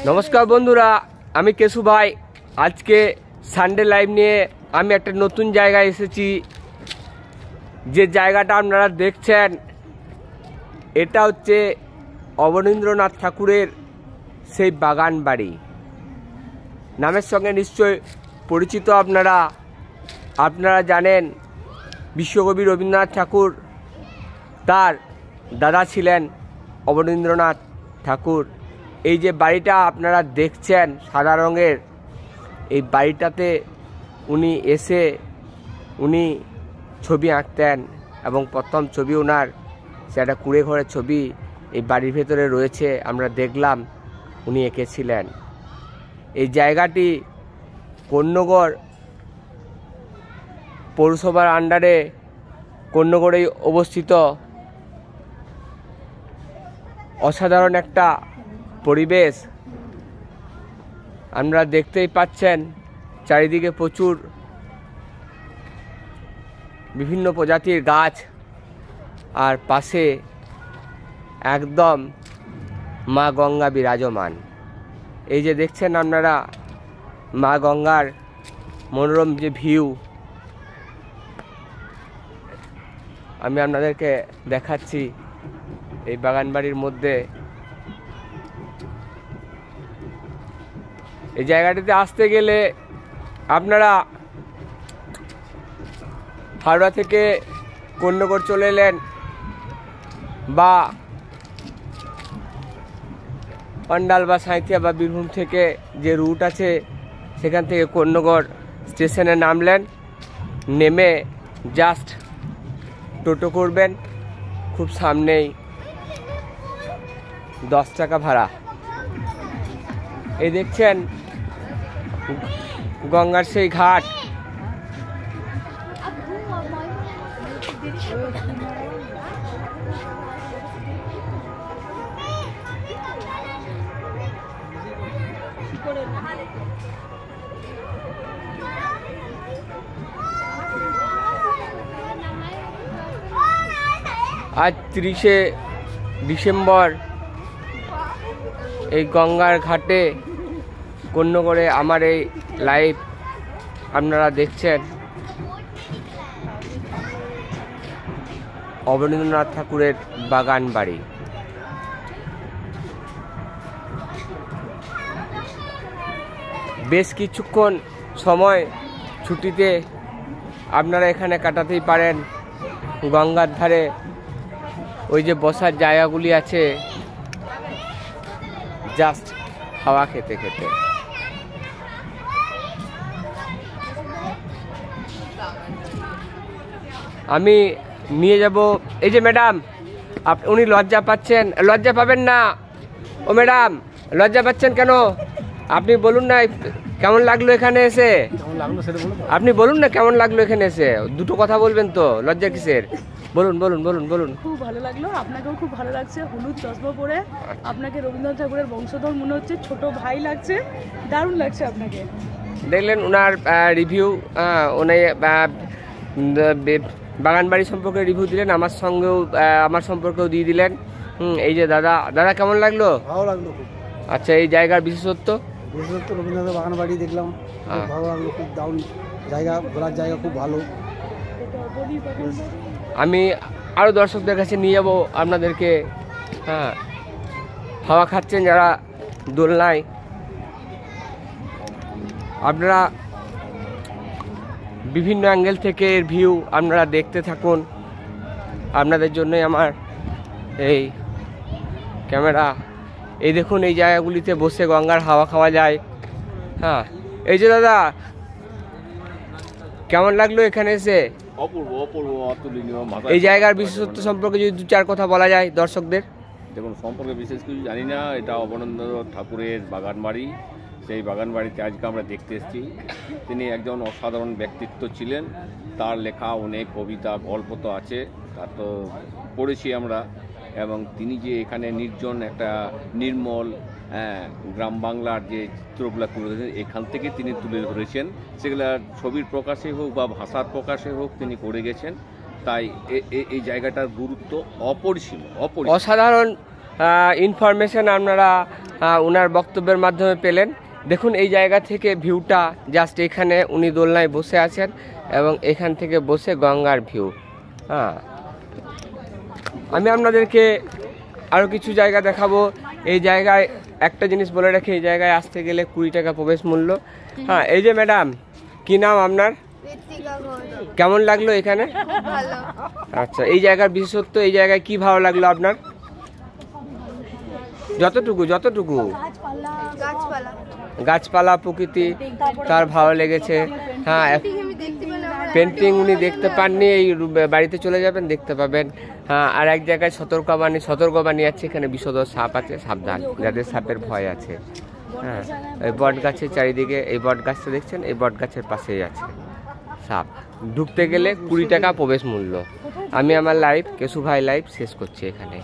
নমস্কার বন্ধুরা, আমি কেশু ভাই। আজকে সানডে লাইভ নিয়ে আমি একটা নতুন জায়গায় এসেছি। যে জায়গাটা আপনারা দেখছেন এটা হচ্ছে অবনীন্দ্রনাথ ঠাকুরের সেই বাগান বাড়ি। নামের সঙ্গে নিশ্চয় পরিচিত আপনারা জানেন বিশ্বকবি রবীন্দ্রনাথ ঠাকুর, তার দাদা ছিলেন অবনীন্দ্রনাথ ঠাকুর। এই যে বাড়িটা আপনারা দেখছেন সাদা রঙের, এই বাড়িটাতে উনি ছবি আঁকতেন এবং প্রথম ছবি ওনার সেটা কুড়ে ঘরের ছবি এই বাড়ির ভেতরে রয়েছে। আমরা দেখলাম উনি এঁকেছিলেন। এই জায়গাটি কন্যগড় পৌরসভার আন্ডারে কন্যগড়েই অবস্থিত। অসাধারণ একটা পরিবেশ আমরা দেখতেই পাচ্ছেন। চারিদিকে প্রচুর বিভিন্ন প্রজাতির গাছ, আর পাশে একদম মা গঙ্গা বিরাজমান। এই যে দেখছেন আপনারা মা গঙ্গার মনোরম যে ভিউ, আমি আপনাদেরকে দেখাচ্ছি এই বাগান বাড়ির মধ্যে। এই জায়গাটিতে আসতে গেলে আপনারা হাওড়া থেকে কন্যগড় চলে এলেন বা পান্ডাল বা সাঁইথিয়া বা বীরভূম থেকে যে রুট আছে সেখান থেকে কন্যগড় স্টেশনে নামলেন, নেমে জাস্ট টোটো করবেন, খুব সামনেই 10 টাকা ভাড়া। এই দেখছেন গঙ্গার সেই ঘাট। আজ 30শে ডিসেম্বর এই গঙ্গার ঘাটে কন্যগড়ে আমার এই লাইভ আপনারা দেখছেন। অবনীন্দ্রনাথ ঠাকুরের বাগান বাড়ি। বেশ কিছুক্ষণ সময় ছুটিতে আপনারা এখানে কাটাতেই পারেন। গঙ্গার ধারে ওই যে বসার জায়গাগুলি আছে, জাস্ট হাওয়া খেতে খেতে। আমি নিয়ে যাব। এই যে ম্যাডাম, উনি লজ্জা পাচ্ছেন। লজ্জা পাবেন না। ও ম্যাডাম, লজ্জা পাচ্ছেন কেন? আপনি বলুন না কেমন লাগলো এখানে এসে। আপনি বলুন না কেমন লাগলো এখানে এসে। দুটো কথা বলবেন তো, লজ্জা কিসের? বলুন বলুন বলুন বলুন। খুব ভালো লাগলো, আপনাকেও খুব ভালো লাগছে। হলুদ চশমা পরে আপনাকে রবীন্দ্রনাথ ঠাকুরের বংশধর মনে হচ্ছে, ছোট ভাই লাগছে, দারুণ লাগছে আপনাকে। দেখলেন ওনার রিভিউ, উনি বাগান বাড়ি সম্পর্কে রিভিউ দিলেন, আমার সম্পর্কেও দিয়ে দিলেন। এই যে দাদা কেমন লাগলো? ভালো লাগলো খুব। আচ্ছা, এই জায়গার বিশেষত্ব রবীন্দ্রনাথ বাগান বাড়ি দেখলাম, ভালো লাগলো, খুব দারুণ জায়গা, ঘোরার জায়গা খুব ভালো। আমি আরও দর্শকদের কাছে নিয়ে যাবো আপনাদেরকে। হাওয়া খাচ্ছেন যারা দোলনায়, আপনারা বিভিন্ন অ্যাঙ্গেল থেকে এর ভিউ আপনারা দেখতে থাকুন। আপনাদের জন্যই আমার এই ক্যামেরা। এই দেখুন এই জায়গাগুলিতে বসে গঙ্গার হাওয়া খাওয়া যায়। এই যে দাদা, কেমন লাগলো এখানে এসে? অপূর্ব অপূর্ব অতুলনীয়। এই জায়গার বিশেষত্ব সম্পর্কে যদি 2-4 কথা বলা যায় দর্শকদের। দেখুন, সম্পর্কে বিশেষ কিছু জানি না। এটা অবনীন্দ্রনাথ ঠাকুরের বাগান বাড়ি। সেই বাগান বাড়িতে আজকে আমরা দেখতে এসেছি। তিনি একজন অসাধারণ ব্যক্তিত্ব ছিলেন। তার লেখা অনেক কবিতা, গল্প তো আছে, তা তো পড়েছি আমরা। এবং তিনি যে এখানে নির্জন একটা নির্মল গ্রাম বাংলার যে চিত্রগুলো তুলে ধরেছেন, এখান থেকে তিনি তুলে ধরেছেন। সেগুলা ছবির প্রকাশে হোক বা ভাষার প্রকাশে হোক তিনি করে গেছেন। তাই এই জায়গাটার গুরুত্ব অপরিসীম, অসাধারণ ইনফরমেশন আপনারা ওনার বক্তব্যের মাধ্যমে পেলেন। দেখুন এই জায়গা থেকে ভিউটা জাস্ট, এখানে উনি দোলনায় বসে আছেন এবং এখান থেকে বসে গঙ্গার ভিউ। আমি আপনাদেরকে আরও কিছু জায়গা দেখাবো। এই জায়গায় একটা জিনিস বলে রাখি, এই জায়গায় আসতে গেলে 20 টাকা প্রবেশ মূল্য। এই যে ম্যাডাম, কি নাম আপনার? কেমন লাগলো এখানে? আচ্ছা, এই জায়গার বিশেষত্ব, এই জায়গায় কি ভালো লাগলো আপনার? যতটুকু গাছপালা, প্রকৃতি তার ভালো লেগেছে। পেন্টিং উনি দেখতে পাননি, এই বাড়িতে চলে যাবেন দেখতে পাবেন। আর এক জায়গায় সতর্কবাণী আছে, এখানে বিষধর সাপ আছে, সাবধান যাদের সাপের ভয় আছে। এই বট গাছের চারিদিকে, এই বট গাছটা দেখছেন, এই বট গাছের পাশেই আছে সাপ। ঢুকতে গেলে 20 টাকা প্রবেশ মূল্য। আমি আমার লাইভ, কেশু ভাই লাইভ শেষ করছি এখানে।